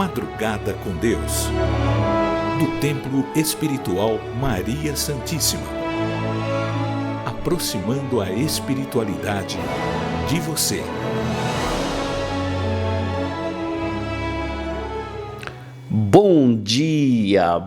Madrugada com Deus, do Templo Espiritual Maria Santíssima, aproximando a espiritualidade de você. Bom dia!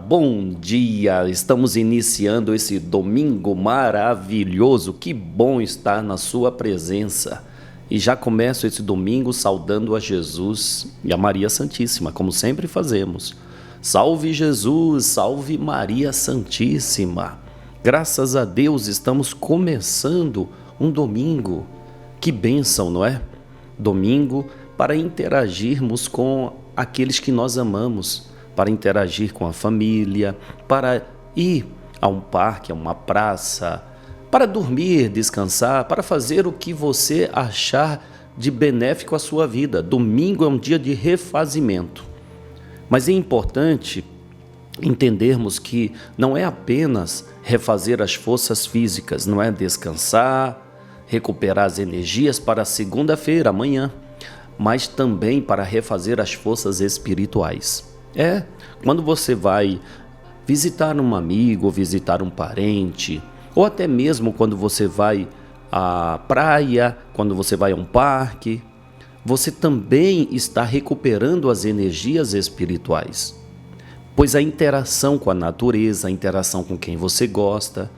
Estamos iniciando esse domingo maravilhoso. Que bom estar na sua presença. E já começo esse domingo saudando a Jesus e a Maria Santíssima, como sempre fazemos. Salve Jesus, salve Maria Santíssima. Graças a Deus estamos começando um domingo. Que bênção, não é? Domingo para interagirmos com aqueles que nós amamos, para interagir com a família, para ir a um parque, a uma praça, para dormir, descansar, para fazer o que você achar de benéfico à sua vida. Domingo é um dia de refazimento. Mas é importante entendermos que não é apenas refazer as forças físicas, não é descansar, recuperar as energias para segunda-feira, amanhã, mas também para refazer as forças espirituais. Quando você vai visitar um amigo, visitar um parente, ou até mesmo quando você vai à praia, quando você vai a um parque, você também está recuperando as energias espirituais. Pois a interação com a natureza, a interação com quem você gosta,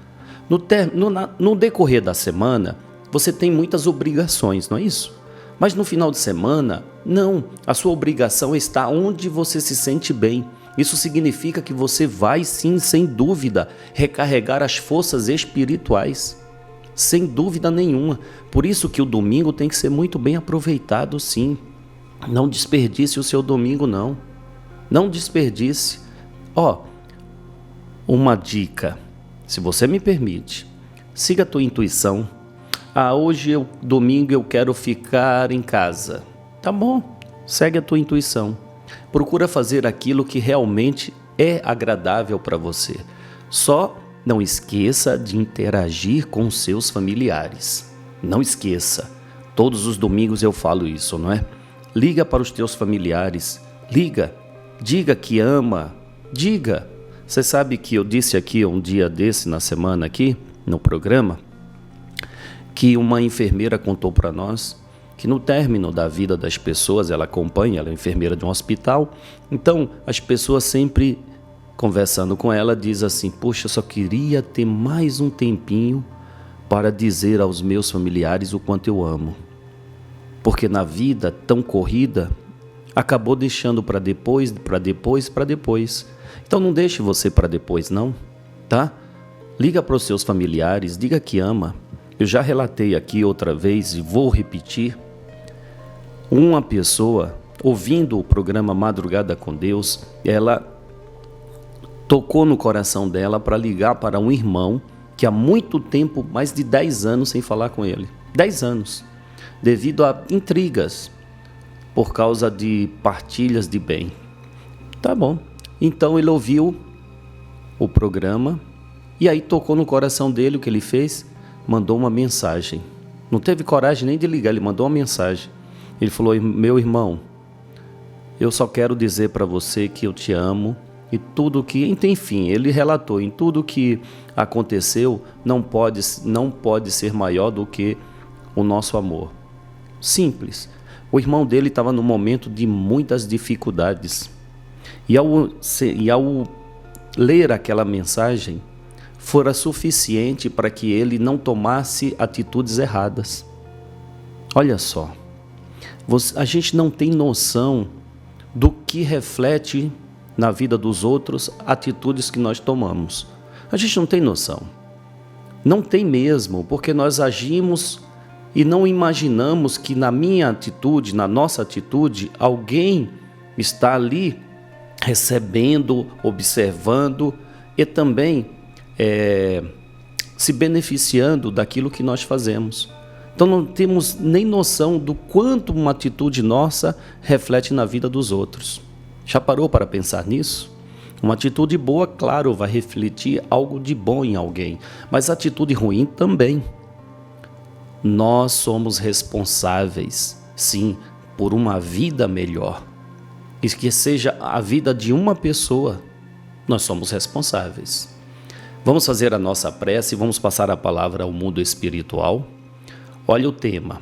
no decorrer da semana, você tem muitas obrigações, não é isso? Mas no final de semana, não. A sua obrigação está onde você se sente bem. Isso significa que você vai sim, sem dúvida, recarregar as forças espirituais. Sem dúvida nenhuma. Por isso que o domingo tem que ser muito bem aproveitado, sim. Não desperdice o seu domingo, não. Não desperdice. Uma dica, se você me permite, siga a tua intuição. Hoje, domingo, eu quero ficar em casa. Tá bom, segue a tua intuição. Procura fazer aquilo que realmente é agradável para você. Só não esqueça de interagir com seus familiares. Não esqueça. Todos os domingos eu falo isso, não é? Liga para os teus familiares. Liga. Diga que ama. Diga. Você sabe que eu disse aqui um dia desse, na semana aqui, no programa, que uma enfermeira contou para nós que no término da vida das pessoas, ela acompanha, ela é enfermeira de um hospital, então as pessoas sempre conversando com ela diz assim: poxa, eu só queria ter mais um tempinho para dizer aos meus familiares o quanto eu amo, porque na vida tão corrida acabou deixando para depois. Então não deixe você para depois, não, tá? Liga para os seus familiares, diga que ama. Eu já relatei aqui outra vez e vou repetir. Uma pessoa, ouvindo o programa Madrugada com Deus, ela tocou no coração dela para ligar para um irmão que há muito tempo, mais de 10 anos sem falar com ele. 10 anos, devido a intrigas, por causa de partilhas de bem. Tá bom. Então ele ouviu o programa e aí tocou no coração dele. O que ele fez? Mandou uma mensagem. Não teve coragem nem de ligar, ele mandou uma mensagem. Ele falou: meu irmão, eu só quero dizer para você que eu te amo e tudo que... Enfim, ele relatou, em tudo que aconteceu não pode ser maior do que o nosso amor. Simples. O irmão dele estava num momento de muitas dificuldades. E ao ler aquela mensagem, fora suficiente para que ele não tomasse atitudes erradas. Olha só, a gente não tem noção do que reflete na vida dos outros atitudes que nós tomamos. A gente não tem noção. Não tem mesmo, porque nós agimos e não imaginamos que na minha atitude, na nossa atitude, alguém está ali recebendo, observando e também se beneficiando daquilo que nós fazemos. Então não temos nem noção do quanto uma atitude nossa reflete na vida dos outros. Já parou para pensar nisso? Uma atitude boa, claro, vai refletir algo de bom em alguém, mas a atitude ruim também. Nós somos responsáveis, sim, por uma vida melhor. e que seja a vida de uma pessoa, nós somos responsáveis. Vamos fazer a nossa prece e vamos passar a palavra ao mundo espiritual. Olha o tema: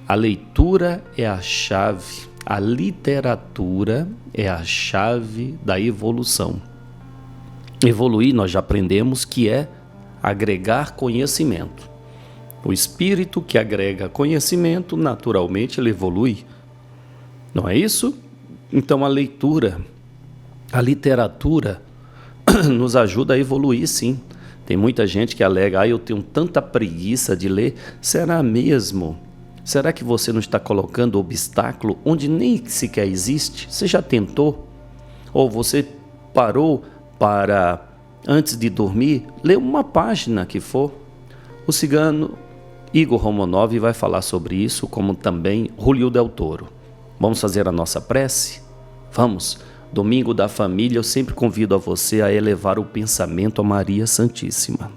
a leitura é a chave, a literatura é a chave da evolução. Evoluir, nós já aprendemos que é agregar conhecimento. O espírito que agrega conhecimento, naturalmente ele evolui. Não é isso? Então a leitura, a literatura nos ajuda a evoluir, sim. Tem muita gente que alega: eu tenho tanta preguiça de ler. Será mesmo? Será que você não está colocando obstáculo onde nem sequer existe? Você já tentou? Ou você parou para, antes de dormir, ler uma página que for? O cigano Igor Romanov vai falar sobre isso, como também Julio Del Toro. Vamos fazer a nossa prece? Vamos! Domingo da Família, eu sempre convido a você a elevar o pensamento a Maria Santíssima.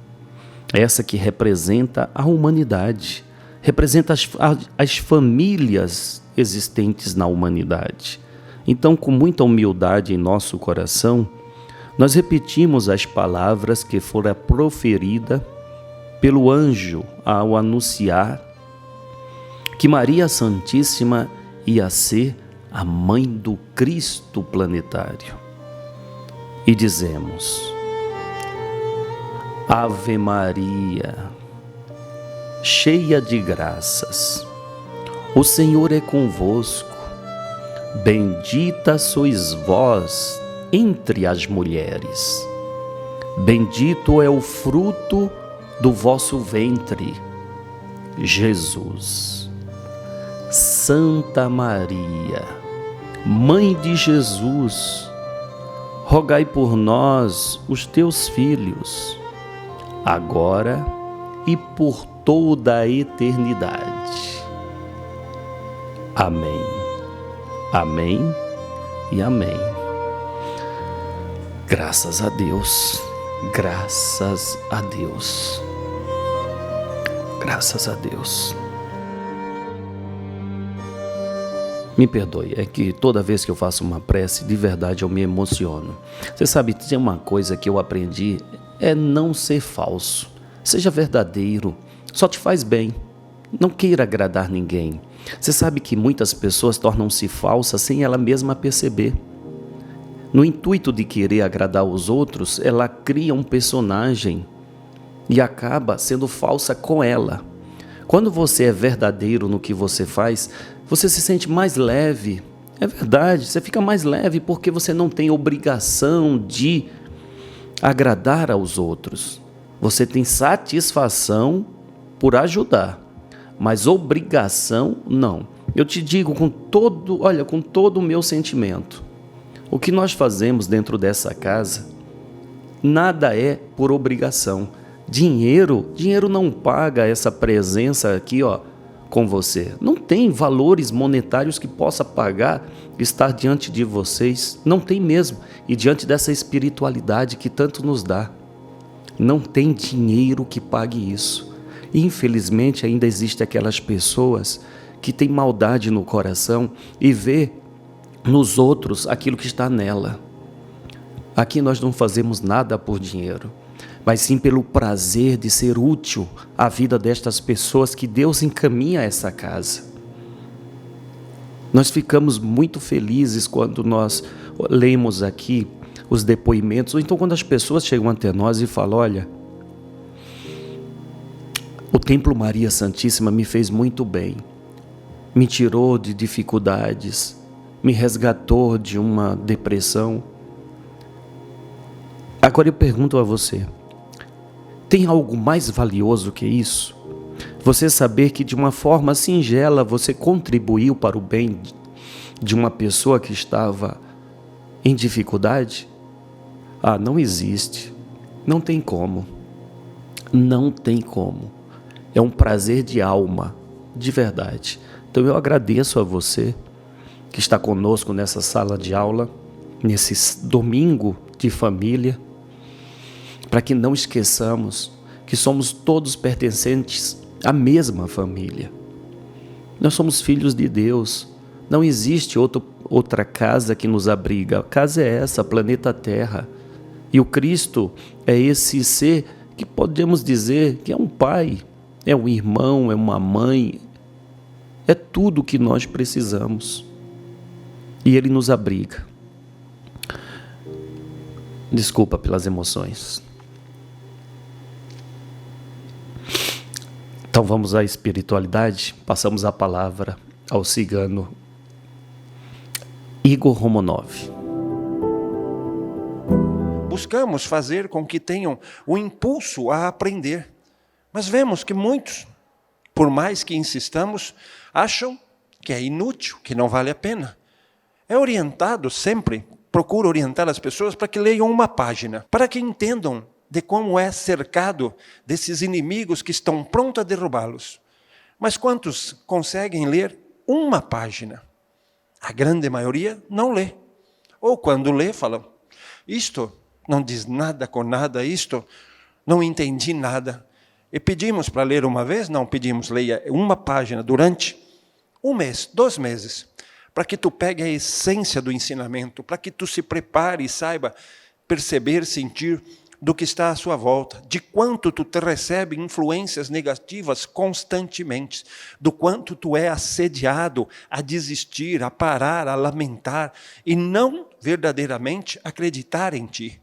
Essa que representa a humanidade, representa as famílias existentes na humanidade. Então, com muita humildade em nosso coração, nós repetimos as palavras que foram proferidas pelo anjo ao anunciar que Maria Santíssima ia ser a mãe do Cristo planetário. E dizemos: Ave Maria, cheia de graças, o Senhor é convosco. Bendita sois vós entre as mulheres. Bendito é o fruto do vosso ventre, Jesus. Santa Maria, Mãe de Jesus, rogai por nós, os teus filhos, agora e por toda a eternidade. Amém. Amém e amém. Graças a Deus, graças a Deus, graças a Deus. Me perdoe, é que toda vez que eu faço uma prece, de verdade eu me emociono. Você sabe, tem uma coisa que eu aprendi, é não ser falso. Seja verdadeiro, só te faz bem. Não queira agradar ninguém. Você sabe que muitas pessoas tornam-se falsas sem ela mesma perceber. No intuito de querer agradar os outros, ela cria um personagem e acaba sendo falsa com ela. Quando você é verdadeiro no que você faz, você se sente mais leve. É verdade, você fica mais leve porque você não tem obrigação de agradar aos outros. Você tem satisfação por ajudar, mas obrigação não. Eu te digo com todo o meu sentimento. O que nós fazemos dentro dessa casa, nada é por obrigação. Dinheiro não paga essa presença aqui, com você. Não tem valores monetários que possa pagar estar diante de vocês. Não tem mesmo. E diante dessa espiritualidade que tanto nos dá. Não tem dinheiro que pague isso. E, infelizmente, ainda existem aquelas pessoas que têm maldade no coração e vê nos outros aquilo que está nela. Aqui nós não fazemos nada por dinheiro, mas sim pelo prazer de ser útil à vida destas pessoas que Deus encaminha a essa casa. Nós ficamos muito felizes quando nós lemos aqui os depoimentos, ou então quando as pessoas chegam até nós e falam: olha, o Templo Maria Santíssima me fez muito bem, me tirou de dificuldades, me resgatou de uma depressão. Agora eu pergunto a você, tem algo mais valioso que isso? Você saber que de uma forma singela você contribuiu para o bem de uma pessoa que estava em dificuldade? Não existe. Não tem como. Não tem como. É um prazer de alma, de verdade. Então eu agradeço a você que está conosco nessa sala de aula, nesse domingo de família, para que não esqueçamos que somos todos pertencentes à mesma família. Nós somos filhos de Deus. Não existe outra casa que nos abriga. A casa é essa, planeta Terra. E o Cristo é esse ser que podemos dizer que é um pai, é um irmão, é uma mãe, é tudo o que nós precisamos. E Ele nos abriga. Desculpa pelas emoções. Então vamos à espiritualidade. Passamos a palavra ao cigano Igor Romanov. Buscamos fazer com que tenham o impulso a aprender. Mas vemos que muitos, por mais que insistamos, acham que é inútil, que não vale a pena. É orientado sempre, procuro orientar as pessoas para que leiam uma página, para que entendam de como é cercado desses inimigos que estão prontos a derrubá-los. Mas quantos conseguem ler uma página? A grande maioria não lê. Ou quando lê, falam, isto não diz nada com nada, isto não entendi nada. E pedimos para ler uma vez? Não, pedimos, leia uma página durante 1 mês, 2 meses, para que tu pegue a essência do ensinamento, para que tu se prepare e saiba perceber, sentir do que está à sua volta, de quanto tu te recebe influências negativas constantemente, do quanto tu é assediado a desistir, a parar, a lamentar e não verdadeiramente acreditar em ti.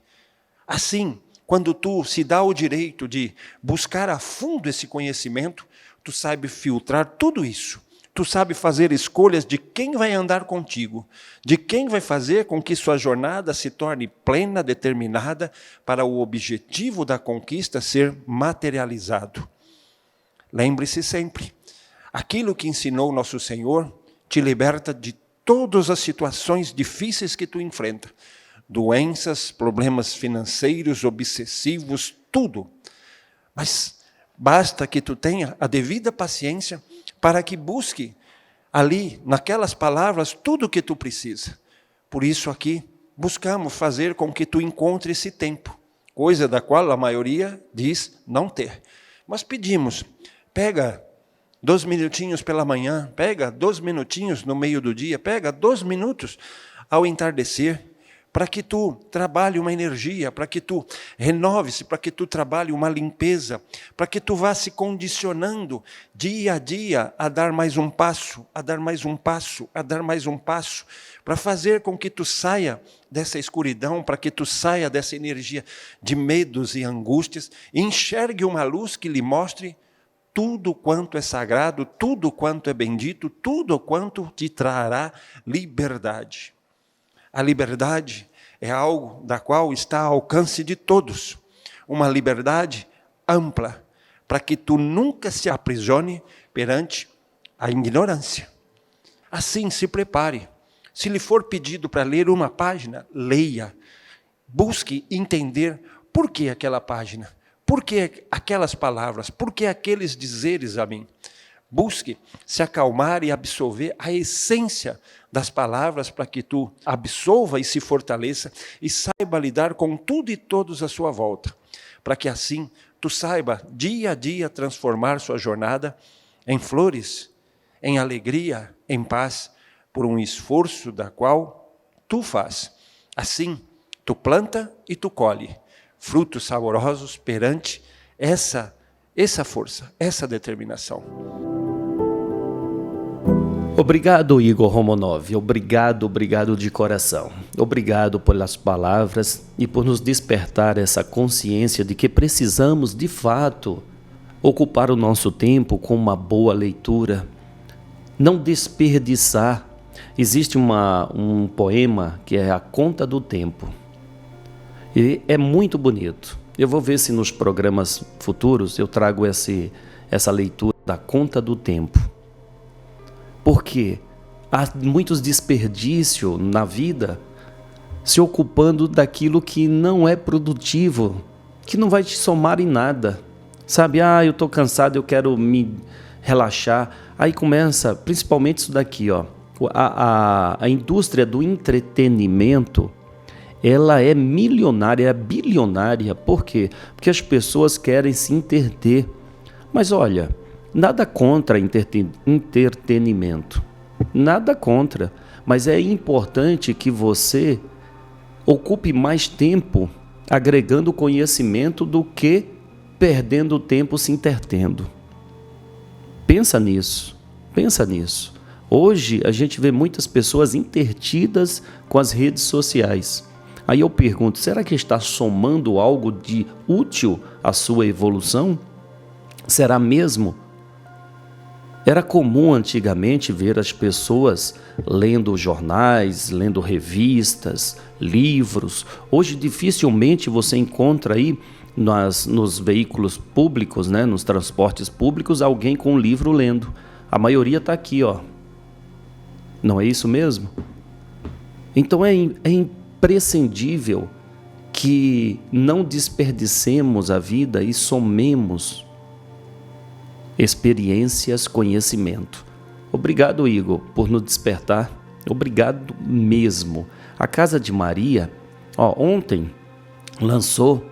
Assim, quando tu se dá o direito de buscar a fundo esse conhecimento, tu sabe filtrar tudo isso. Tu sabe fazer escolhas de quem vai andar contigo, de quem vai fazer com que sua jornada se torne plena, determinada, para o objetivo da conquista ser materializado. Lembre-se sempre, aquilo que ensinou nosso Senhor te liberta de todas as situações difíceis que tu enfrenta. Doenças, problemas financeiros, obsessivos, tudo. Mas basta que tu tenha a devida paciência para que busque ali, naquelas palavras, tudo o que tu precisa. Por isso aqui, buscamos fazer com que tu encontre esse tempo, coisa da qual a maioria diz não ter. Mas pedimos, pega 2 minutinhos pela manhã, pega 2 minutinhos no meio do dia, pega 2 minutos ao entardecer, para que tu trabalhe uma energia, para que tu renove-se, para que tu trabalhe uma limpeza, para que tu vá se condicionando dia a dia a dar mais um passo, a dar mais um passo, a dar mais um passo, para fazer com que tu saia dessa escuridão, para que tu saia dessa energia de medos e angústias, e enxergue uma luz que lhe mostre tudo quanto é sagrado, tudo quanto é bendito, tudo quanto te trará liberdade. A liberdade é algo da qual está ao alcance de todos. Uma liberdade ampla, para que tu nunca se aprisione perante a ignorância. Assim, se prepare. Se lhe for pedido para ler uma página, leia. Busque entender por que aquela página, por que aquelas palavras, por que aqueles dizeres a mim. Busque se acalmar e absorver a essência das palavras para que tu absorva e se fortaleça e saiba lidar com tudo e todos à sua volta. Para que assim tu saiba dia a dia transformar sua jornada em flores, em alegria, em paz, por um esforço da qual tu faz. Assim, tu planta e tu colhe frutos saborosos perante essa força, essa determinação. Obrigado, Igor Romanov. Obrigado de coração. Obrigado pelas palavras e por nos despertar essa consciência de que precisamos, de fato, ocupar o nosso tempo com uma boa leitura. Não desperdiçar. Existe um poema que é A Conta do Tempo. E é muito bonito. Eu vou ver se nos programas futuros eu trago essa leitura da Conta do Tempo. Porque há muitos desperdícios na vida se ocupando daquilo que não é produtivo, que não vai te somar em nada. Sabe, eu estou cansado, eu quero me relaxar. Aí começa, principalmente isso daqui, ó. A indústria do entretenimento, ela é milionária, é bilionária. Por quê? Porque as pessoas querem se entreter. Mas olha, nada contra entretenimento, nada contra, mas é importante que você ocupe mais tempo agregando conhecimento do que perdendo tempo se entretendo. Pensa nisso, pensa nisso. Hoje a gente vê muitas pessoas entretidas com as redes sociais. Aí eu pergunto, será que está somando algo de útil à sua evolução? Será mesmo? Era comum antigamente ver as pessoas lendo jornais, lendo revistas, livros. Hoje dificilmente você encontra aí nos veículos públicos, né, nos transportes públicos, alguém com um livro lendo. A maioria está aqui, ó. Não é isso mesmo? Então é imprescindível que não desperdicemos a vida e somemos experiências, conhecimento. Obrigado, Igor, por nos despertar. Obrigado mesmo. A Casa de Maria, ontem lançou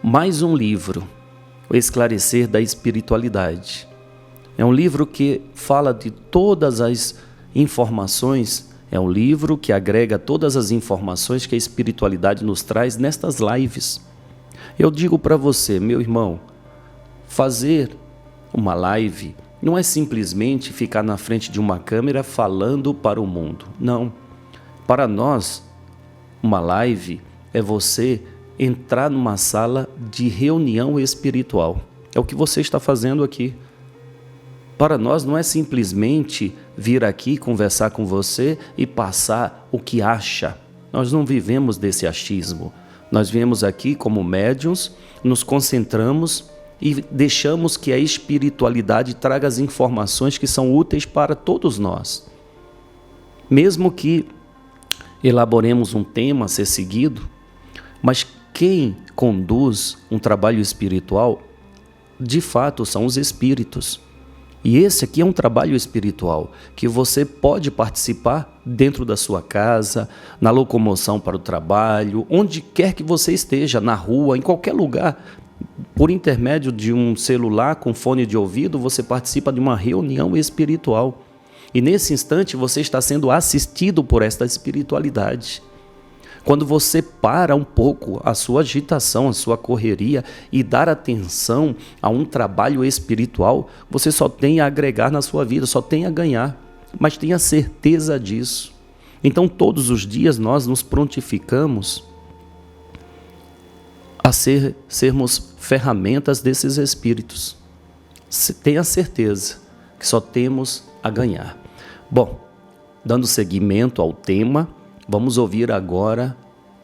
mais um livro, O Esclarecer da Espiritualidade. É um livro que fala de todas as informações, é um livro que agrega todas as informações que a espiritualidade nos traz nestas lives. Eu digo para você, meu irmão, fazer uma live não é simplesmente ficar na frente de uma câmera falando para o mundo. Não. Para nós, uma live é você entrar numa sala de reunião espiritual. É o que você está fazendo aqui. Para nós não é simplesmente vir aqui conversar com você e passar o que acha. Nós não vivemos desse achismo. Nós viemos aqui como médiuns, nos concentramos e deixamos que a espiritualidade traga as informações que são úteis para todos nós. Mesmo que elaboremos um tema a ser seguido, mas quem conduz um trabalho espiritual, de fato, são os espíritos. E esse aqui é um trabalho espiritual que você pode participar dentro da sua casa, na locomoção para o trabalho, onde quer que você esteja, na rua, em qualquer lugar. Por intermédio de um celular com fone de ouvido, você participa de uma reunião espiritual. E nesse instante você está sendo assistido por esta espiritualidade. Quando você para um pouco a sua agitação, a sua correria e dar atenção a um trabalho espiritual, você só tem a agregar na sua vida, só tem a ganhar. Mas tenha certeza disso. Então todos os dias nós nos prontificamos a sermos ferramentas desses espíritos. Tenha certeza que só temos a ganhar. Bom, dando seguimento ao tema, vamos ouvir agora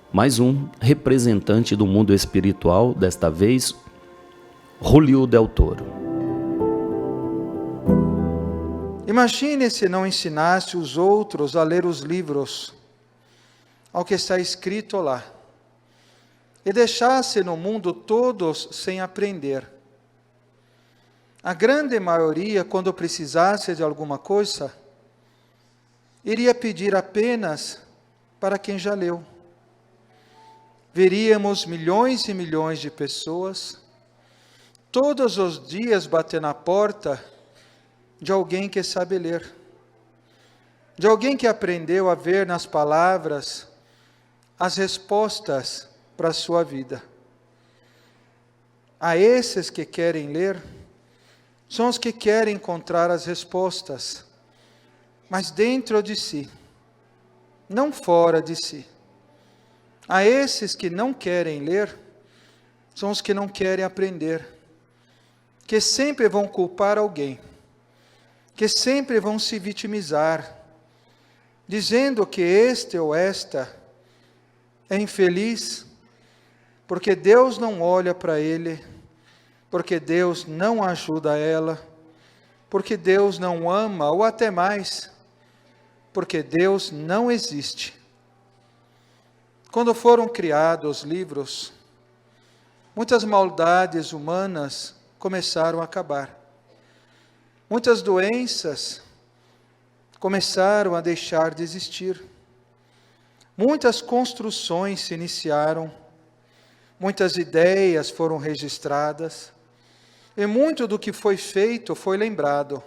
mais um representante do mundo espiritual, desta vez, Julio Del Toro. Imagine se não ensinasse os outros a ler os livros, ao que está escrito lá, e deixasse no mundo todos sem aprender. A grande maioria, quando precisasse de alguma coisa, iria pedir apenas para quem já leu. Veríamos milhões e milhões de pessoas, todos os dias bater na porta de alguém que sabe ler, de alguém que aprendeu a ver nas palavras as respostas para a sua vida. A esses que querem ler, são os que querem encontrar as respostas, mas dentro de si, não fora de si. A esses que não querem ler, são os que não querem aprender, que sempre vão culpar alguém, que sempre vão se vitimizar, dizendo que este ou esta é infeliz, porque Deus não olha para ele, porque Deus não ajuda ela, porque Deus não ama, ou até mais, porque Deus não existe. Quando foram criados os livros, muitas maldades humanas começaram a acabar. Muitas doenças começaram a deixar de existir. Muitas construções se iniciaram, muitas ideias foram registradas, e muito do que foi feito foi lembrado.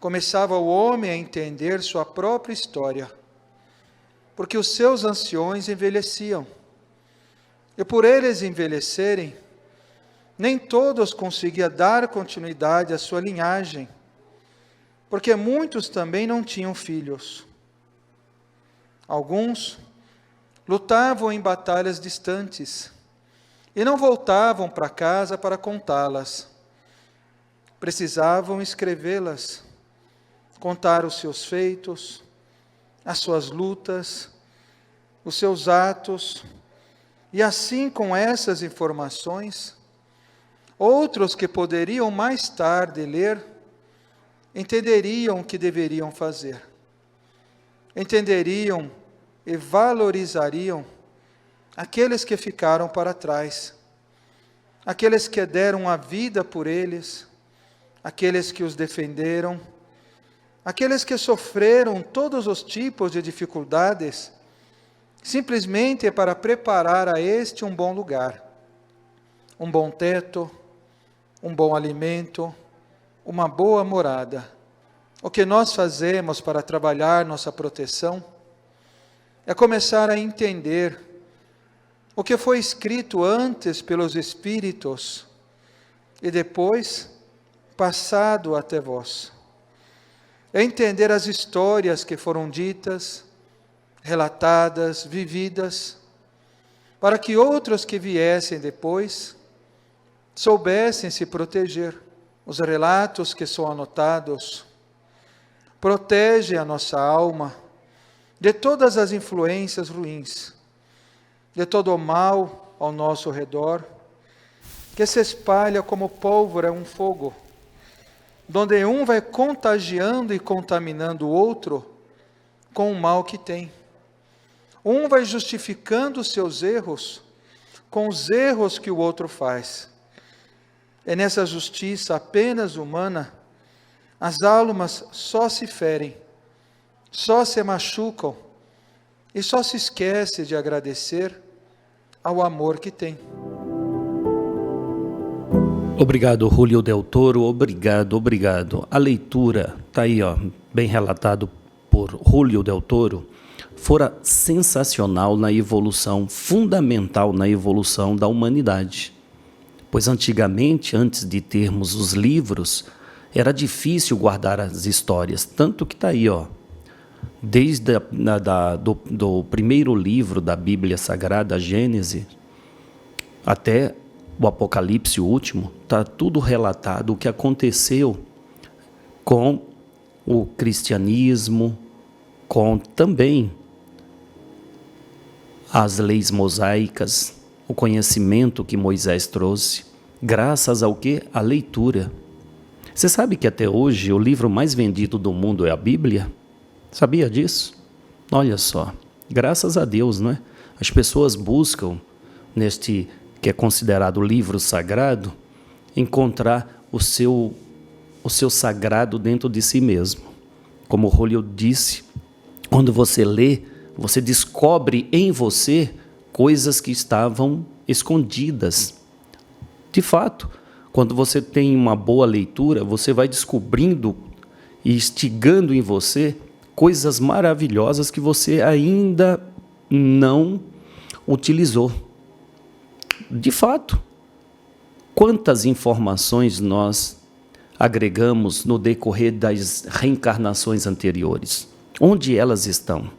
começava o homem a entender sua própria história, porque os seus anciões envelheciam, e por eles envelhecerem, nem todos conseguiam dar continuidade à sua linhagem, porque muitos também não tinham filhos. Alguns lutavam em batalhas distantes e não voltavam para casa para contá-las. Precisavam escrevê-las, contar os seus feitos, as suas lutas, os seus atos, e assim, com essas informações, outros que poderiam mais tarde ler, entenderiam o que deveriam fazer. Entenderiam e valorizariam aqueles que ficaram para trás, aqueles que deram a vida por eles, aqueles que os defenderam, aqueles que sofreram todos os tipos de dificuldades, simplesmente para preparar a este um bom lugar, um bom teto, um bom alimento, uma boa morada. O que nós fazemos para trabalhar nossa proteção é começar a entender o que foi escrito antes pelos Espíritos e depois passado até vós. É entender as histórias que foram ditas, relatadas, vividas, para que outros que viessem depois soubessem se proteger. Os relatos que são anotados protegem a nossa alma de todas as influências ruins, de todo o mal ao nosso redor, que se espalha como pólvora um fogo, onde um vai contagiando e contaminando o outro com o mal que tem. Um vai justificando os seus erros com os erros que o outro faz. É nessa justiça apenas humana, as almas só se ferem, só se machucam e só se esquece de agradecer ao amor que tem. Obrigado, Júlio Del Toro, obrigado. A leitura, está aí, bem relatado por Júlio Del Toro, fora sensacional na evolução, fundamental na evolução da humanidade. Pois antigamente, antes de termos os livros, era difícil guardar as histórias, tanto que está aí, desde do primeiro livro da Bíblia Sagrada, a Gênesis, até o Apocalipse, o último, está tudo relatado o que aconteceu com o cristianismo, com também as leis mosaicas, o conhecimento que Moisés trouxe, graças ao quê? A leitura. Você sabe que até hoje o livro mais vendido do mundo é a Bíblia? Sabia disso? Olha só, graças a Deus, não é? As pessoas buscam, neste que é considerado livro sagrado, encontrar o seu sagrado dentro de si mesmo. Como o Júlio disse, quando você lê, você descobre em você coisas que estavam escondidas. De fato, quando você tem uma boa leitura, você vai descobrindo e instigando em você coisas maravilhosas que você ainda não utilizou. De fato, quantas informações nós agregamos no decorrer das reencarnações anteriores? Onde elas estão?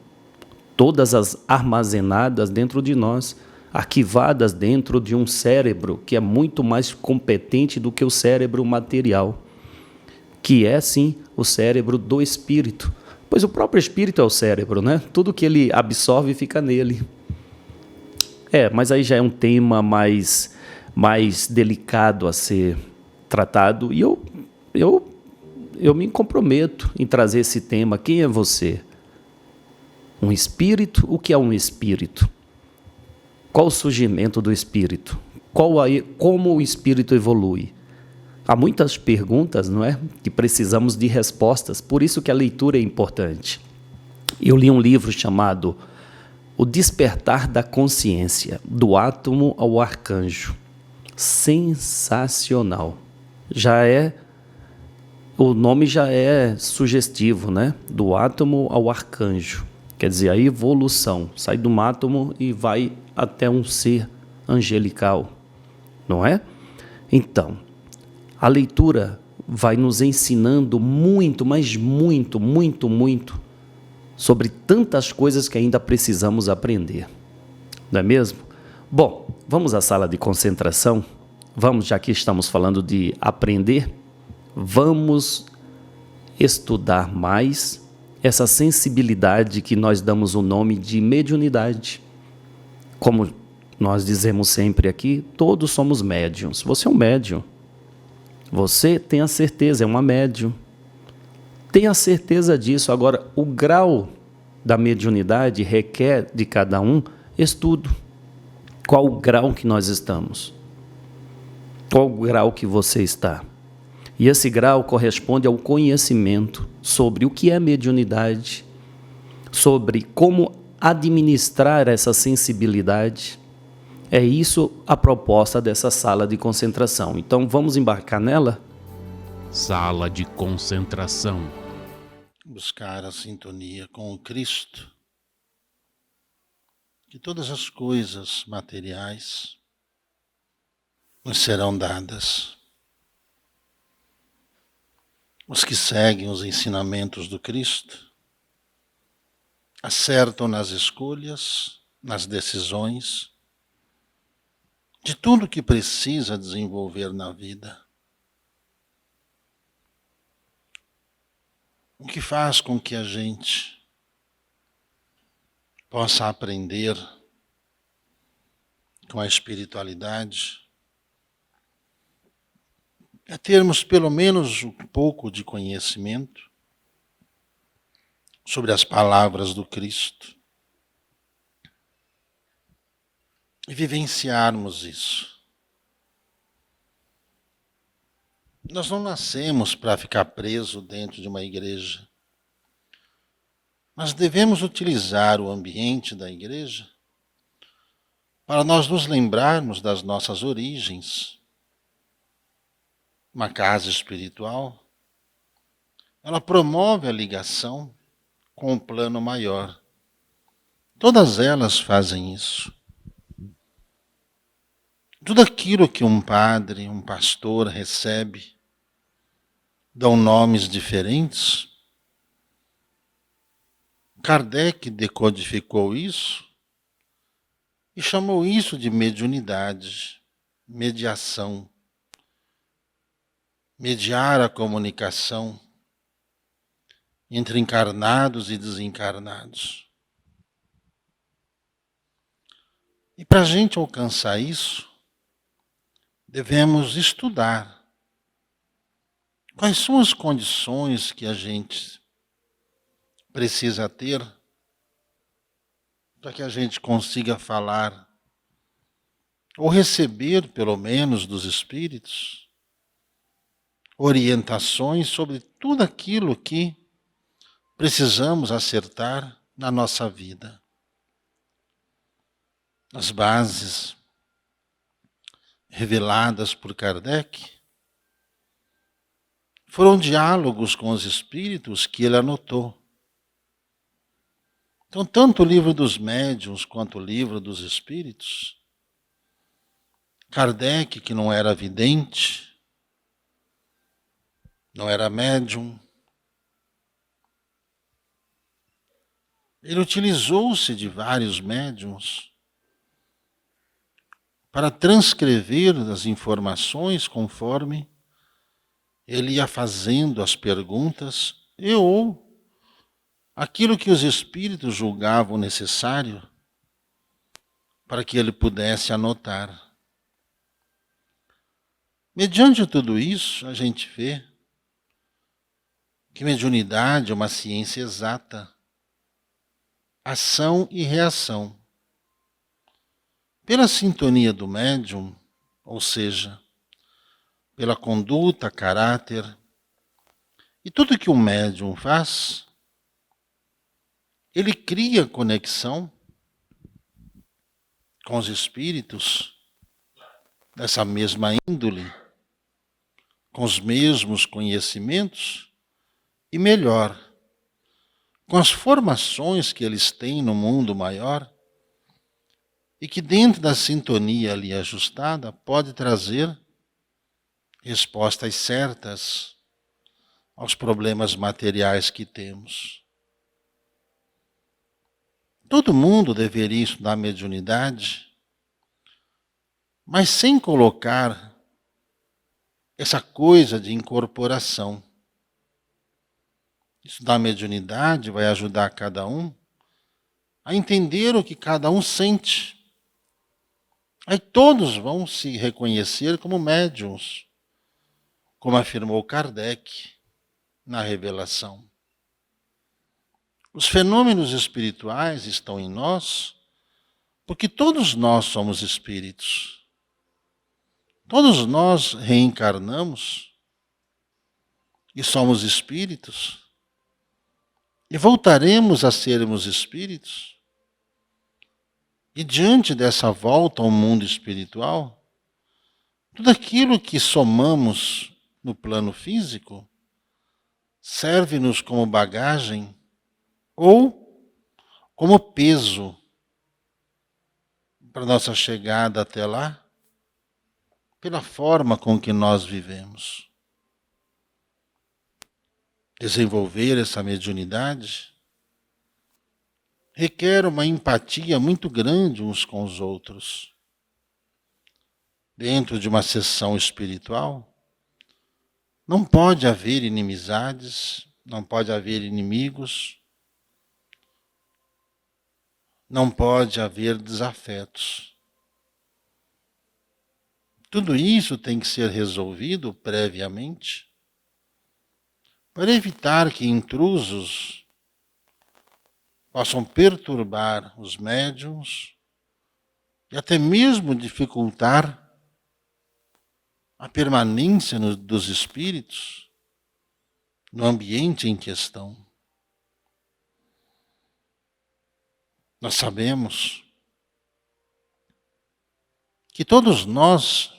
Todas as armazenadas dentro de nós, arquivadas dentro de um cérebro que é muito mais competente do que o cérebro material, que é, sim, o cérebro do espírito. Pois o próprio espírito é o cérebro, né? Tudo que ele absorve fica nele. Mas aí já é um tema mais delicado a ser tratado, e eu me comprometo em trazer esse tema. Quem é você? Um espírito? O que é um espírito? Qual o surgimento do espírito? Como o espírito evolui? Há muitas perguntas, não é? Que precisamos de respostas, por isso que a leitura é importante. Eu li um livro chamado O Despertar da Consciência, do Átomo ao Arcanjo. Sensacional. Já é o nome já é sugestivo, né? Do átomo ao arcanjo. Quer dizer, a evolução. Sai do átomo e vai até um ser angelical, não é? Então, a leitura vai nos ensinando muito, mas muito, muito, muito sobre tantas coisas que ainda precisamos aprender. Não é mesmo? Bom, vamos à sala de concentração? Vamos, já que estamos falando de aprender, vamos estudar mais essa sensibilidade que nós damos o nome de mediunidade. Como nós dizemos sempre aqui, todos somos médiuns. Você é um médium. Você tem a certeza, é uma médium. Tenha certeza disso. Agora, o grau da mediunidade requer de cada um estudo. Qual o grau que nós estamos? Qual o grau que você está? E esse grau corresponde ao conhecimento sobre o que é mediunidade, sobre como administrar essa sensibilidade. É isso a proposta dessa sala de concentração. Então, vamos embarcar nela? Sala de concentração. Buscar a sintonia com o Cristo, que todas as coisas materiais nos serão dadas. Os que seguem os ensinamentos do Cristo acertam nas escolhas, nas decisões, de tudo que precisa desenvolver na vida. O que faz com que a gente possa aprender com a espiritualidade é termos pelo menos um pouco de conhecimento sobre as palavras do Cristo e vivenciarmos isso. Nós não nascemos para ficar preso dentro de uma igreja, mas devemos utilizar o ambiente da igreja para nós nos lembrarmos das nossas origens. Uma casa espiritual, ela promove a ligação com o plano maior. Todas elas fazem isso. Tudo aquilo que um padre, um pastor recebe, dão nomes diferentes. Kardec decodificou isso e chamou isso de mediunidade, mediação. Mediar a comunicação entre encarnados e desencarnados. E para a gente alcançar isso, devemos estudar quais são as condições que a gente precisa ter para que a gente consiga falar ou receber, pelo menos, dos espíritos orientações sobre tudo aquilo que precisamos acertar na nossa vida. As bases reveladas por Kardec foram diálogos com os espíritos que ele anotou. Então, tanto o livro dos médiuns quanto o livro dos espíritos, Kardec, que não era vidente, não era médium, ele utilizou-se de vários médiuns para transcrever as informações conforme ele ia fazendo as perguntas ou aquilo que os espíritos julgavam necessário para que ele pudesse anotar. Mediante tudo isso, a gente vê que mediunidade é uma ciência exata, ação e reação. Pela sintonia do médium, ou seja, pela conduta, caráter, e tudo que o médium faz, ele cria conexão com os espíritos dessa mesma índole, com os mesmos conhecimentos e melhor, com as formações que eles têm no mundo maior e que dentro da sintonia ali ajustada pode trazer respostas certas aos problemas materiais que temos. Todo mundo deveria estudar mediunidade, mas sem colocar essa coisa de incorporação. Estudar mediunidade vai ajudar cada um a entender o que cada um sente. Aí todos vão se reconhecer como médiuns, como afirmou Kardec na revelação. Os fenômenos espirituais estão em nós porque todos nós somos espíritos. Todos nós reencarnamos e somos espíritos e voltaremos a sermos espíritos. E diante dessa volta ao mundo espiritual, tudo aquilo que somamos no plano físico serve-nos como bagagem ou como peso para nossa chegada até lá, pela forma com que nós vivemos. Desenvolver essa mediunidade requer uma empatia muito grande uns com os outros. Dentro de uma sessão espiritual, não pode haver inimizades, não pode haver inimigos, não pode haver desafetos. Tudo isso tem que ser resolvido previamente para evitar que intrusos possam perturbar os médiuns e até mesmo dificultar a permanência dos espíritos no ambiente em questão. Nós sabemos que todos nós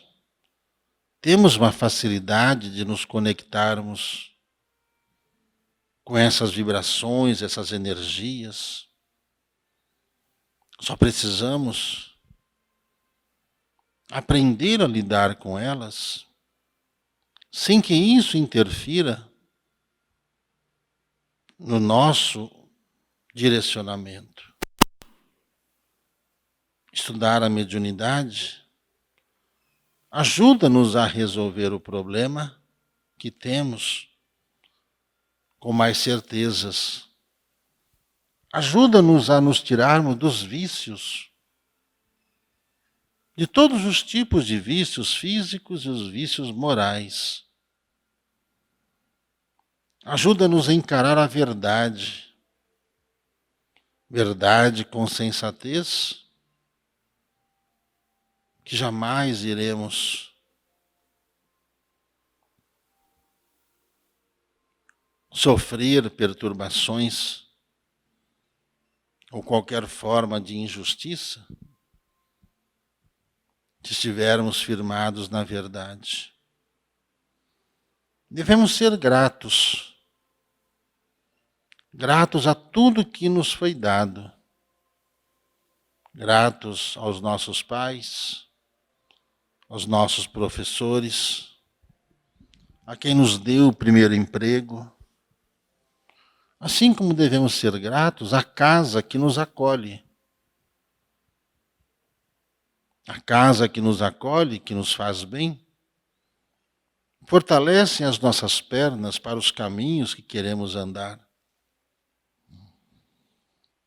temos uma facilidade de nos conectarmos com essas vibrações, essas energias. Só precisamos aprender a lidar com elas sem que isso interfira no nosso direcionamento. Estudar a mediunidade ajuda-nos a resolver o problema que temos com mais certezas. Ajuda-nos a nos tirarmos dos vícios, de todos os tipos de vícios físicos e os vícios morais. Ajuda-nos a encarar a verdade. Verdade com sensatez, que jamais iremos sofrer perturbações ou qualquer forma de injustiça se estivermos firmados na verdade. Devemos ser gratos, gratos a tudo que nos foi dado, gratos aos nossos pais, aos nossos professores, a quem nos deu o primeiro emprego, assim como devemos ser gratos à casa que nos acolhe. A casa que nos acolhe, que nos faz bem, fortalecem as nossas pernas para os caminhos que queremos andar.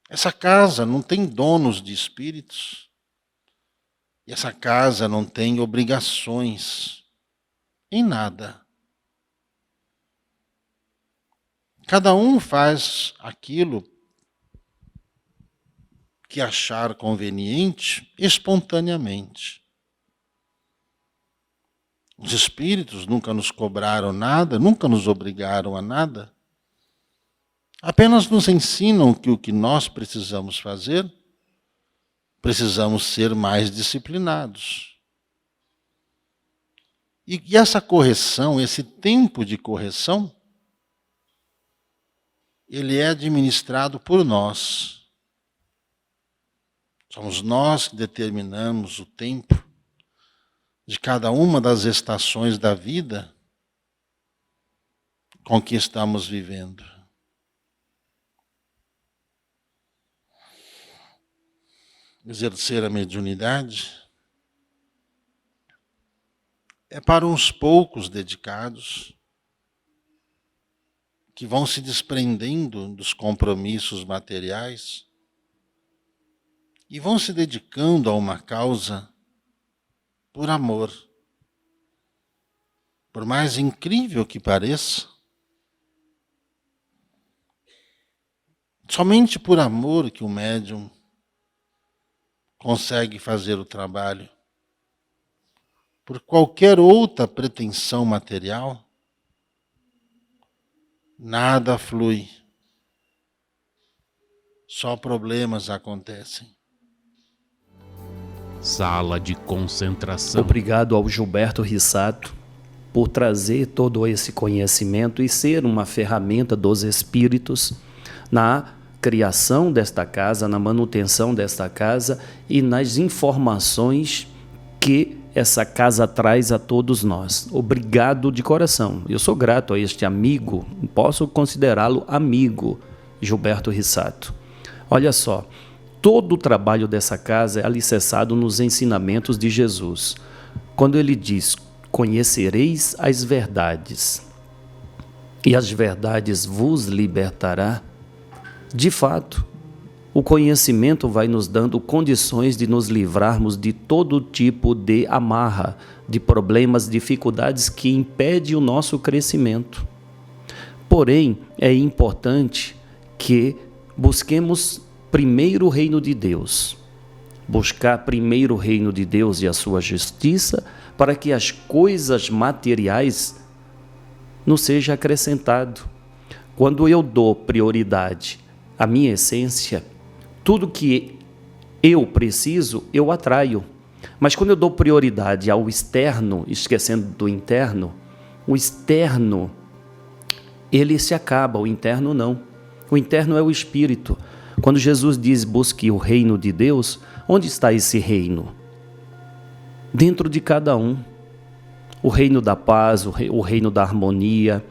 Essa casa não tem donos de espíritos, e essa casa não tem obrigações em nada. Cada um faz aquilo que achar conveniente espontaneamente. Os espíritos nunca nos cobraram nada, nunca nos obrigaram a nada. Apenas nos ensinam que o que nós precisamos fazer, precisamos ser mais disciplinados. E essa correção, esse tempo de correção, ele é administrado por nós. Somos nós que determinamos o tempo de cada uma das estações da vida com que estamos vivendo. Exercer a mediunidade é para uns poucos dedicados que vão se desprendendo dos compromissos materiais e vão se dedicando a uma causa por amor. Por mais incrível que pareça, somente por amor que o médium consegue fazer o trabalho. Por qualquer outra pretensão material, nada flui. Só problemas acontecem. Sala de concentração. Obrigado ao Gilberto Rissato por trazer todo esse conhecimento e ser uma ferramenta dos espíritos na criação desta casa, na manutenção desta casa e nas informações que essa casa traz a todos nós. Obrigado de coração. Eu sou grato a este amigo, posso considerá-lo amigo, Gilberto Rissato. Olha só, todo o trabalho dessa casa é alicerçado nos ensinamentos de Jesus. Quando ele diz, conhecereis as verdades, e as verdades vos libertará, de fato, o conhecimento vai nos dando condições de nos livrarmos de todo tipo de amarra, de problemas, dificuldades que impedem o nosso crescimento. Porém, é importante que busquemos primeiro o reino de Deus. Buscar primeiro o reino de Deus e a sua justiça, para que as coisas materiais nos sejam acrescentadas. Quando eu dou prioridade à minha essência, tudo que eu preciso, eu atraio. Mas quando eu dou prioridade ao externo, esquecendo do interno, o externo, ele se acaba, o interno não. O interno é o espírito. Quando Jesus diz, busque o reino de Deus, onde está esse reino? Dentro de cada um. O reino da paz, o reino da harmonia,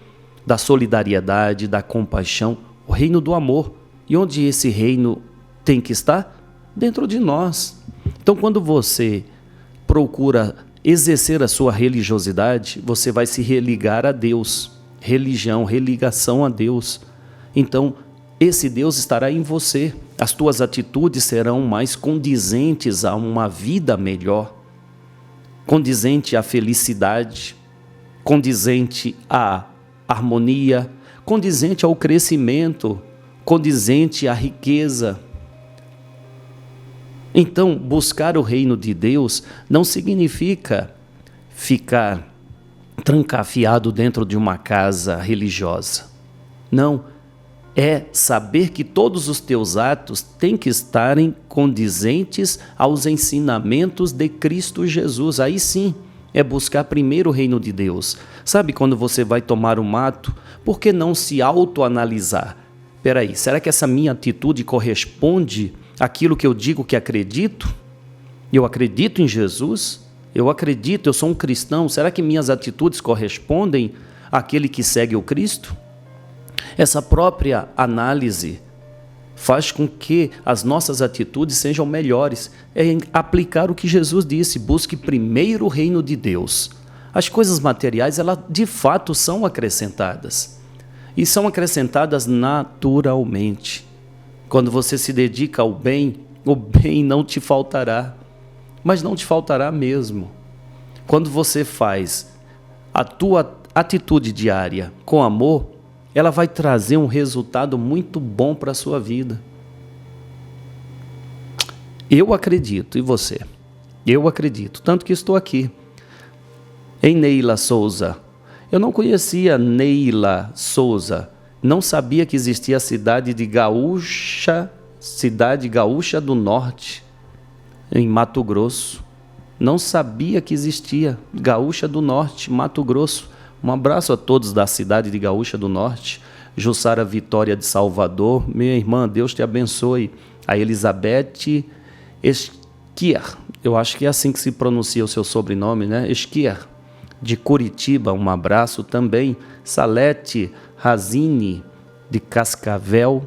da solidariedade, da compaixão, o reino do amor. E onde esse reino tem que estar? Dentro de nós. Então, quando você procura exercer a sua religiosidade, você vai se religar a Deus. Religião, religação a Deus. Então, esse Deus estará em você. As tuas atitudes serão mais condizentes a uma vida melhor, condizente à felicidade, condizente à harmonia, condizente ao crescimento, condizente à riqueza. Então, buscar o reino de Deus não significa ficar trancafiado dentro de uma casa religiosa. Não, é saber que todos os teus atos têm que estarem condizentes aos ensinamentos de Cristo Jesus. Aí sim, é buscar primeiro o reino de Deus. Sabe quando você vai tomar um ato, por que não se autoanalisar? Peraí, será que essa minha atitude corresponde àquilo que eu digo que acredito? Eu acredito em Jesus? Eu acredito, eu sou um cristão. Será que minhas atitudes correspondem àquele que segue o Cristo? Essa própria análise faz com que as nossas atitudes sejam melhores. É aplicar o que Jesus disse, busque primeiro o reino de Deus. As coisas materiais, elas de fato são acrescentadas. E são acrescentadas naturalmente. Quando você se dedica ao bem, o bem não te faltará. Mas não te faltará mesmo. Quando você faz a tua atitude diária com amor, ela vai trazer um resultado muito bom para a sua vida. Eu acredito, e você? Eu acredito, tanto que estou aqui. Em Neila Souza. Eu não conhecia Neila Souza, não sabia que existia a cidade Gaúcha do Norte, em Mato Grosso. Não sabia que existia. Gaúcha do Norte, Mato Grosso. Um abraço a todos da cidade de Gaúcha do Norte. Jussara Vitória de Salvador. Minha irmã, Deus te abençoe. A Elizabeth Esquier. Eu acho que é assim que se pronuncia o seu sobrenome, né? Esquier. De Curitiba, um abraço também. Salete Razini, de Cascavel.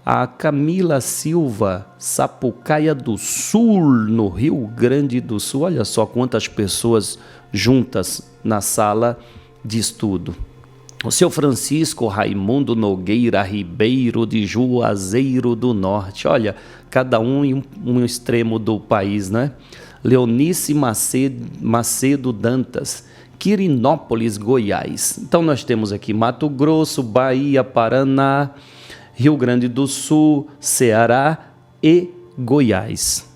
A Camila Silva, Sapucaia do Sul, no Rio Grande do Sul. Olha só quantas pessoas juntas na sala de estudo. O seu Francisco Raimundo Nogueira Ribeiro, de Juazeiro do Norte. Olha, cada um em um extremo do país, né? Leonice Macedo Dantas, Quirinópolis, Goiás. Então nós temos aqui Mato Grosso, Bahia, Paraná, Rio Grande do Sul, Ceará e Goiás.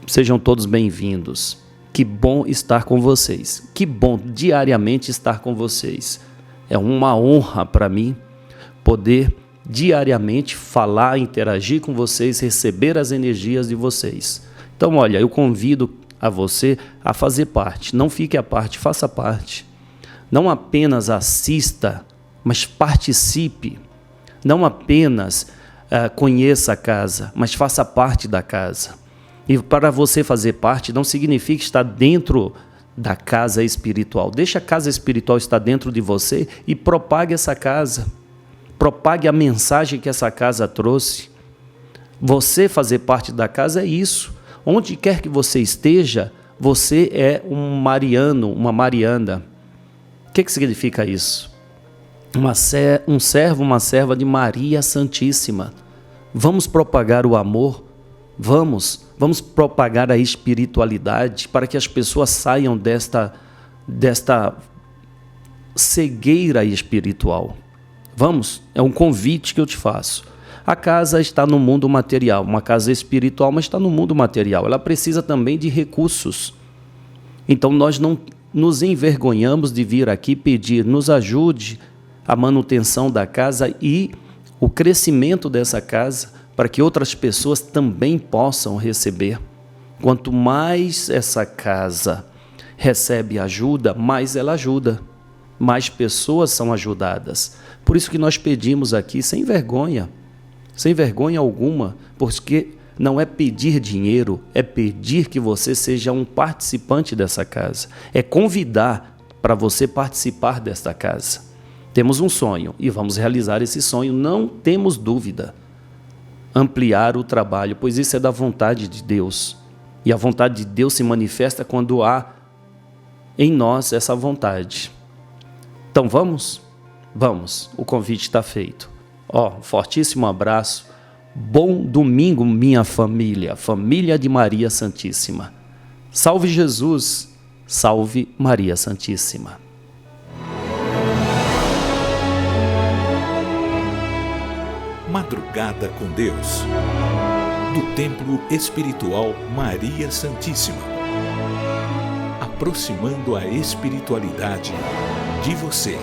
Sejam todos bem-vindos. Que bom estar com vocês. Que bom diariamente estar com vocês. É uma honra para mim poder diariamente falar, interagir com vocês, receber as energias de vocês. Então, olha, eu convido a você a fazer parte. Não fique à parte, faça parte. Não apenas assista, mas participe. Não apenas conheça a casa, mas faça parte da casa. E para você fazer parte, não significa estar dentro da casa espiritual. Deixa a casa espiritual estar dentro de você e propague essa casa. Propague a mensagem que essa casa trouxe. Você fazer parte da casa é isso. Onde quer que você esteja, você é um mariano, uma mariana. O que significa isso? Um servo, uma serva de Maria Santíssima. Vamos propagar o amor, vamos propagar a espiritualidade para que as pessoas saiam desta cegueira espiritual. Vamos, é um convite que eu te faço. A casa está no mundo material, uma casa espiritual, mas está no mundo material. Ela precisa também de recursos. Então nós não nos envergonhamos de vir aqui pedir, nos ajude a manutenção da casa e o crescimento dessa casa para que outras pessoas também possam receber. Quanto mais essa casa recebe ajuda, mais ela ajuda, mais pessoas são ajudadas. Por isso que nós pedimos aqui sem vergonha alguma, porque não é pedir dinheiro, é pedir que você seja um participante dessa casa, é convidar para você participar desta casa. Temos um sonho e vamos realizar esse sonho, não temos dúvida. Ampliar o trabalho, pois isso é da vontade de Deus. E a vontade de Deus se manifesta quando há em nós essa vontade. Então vamos? Vamos, o convite está feito. Fortíssimo abraço, bom domingo minha família, família de Maria Santíssima. Salve Jesus, salve Maria Santíssima. Madrugada com Deus, do Templo Espiritual Maria Santíssima, aproximando a espiritualidade de você.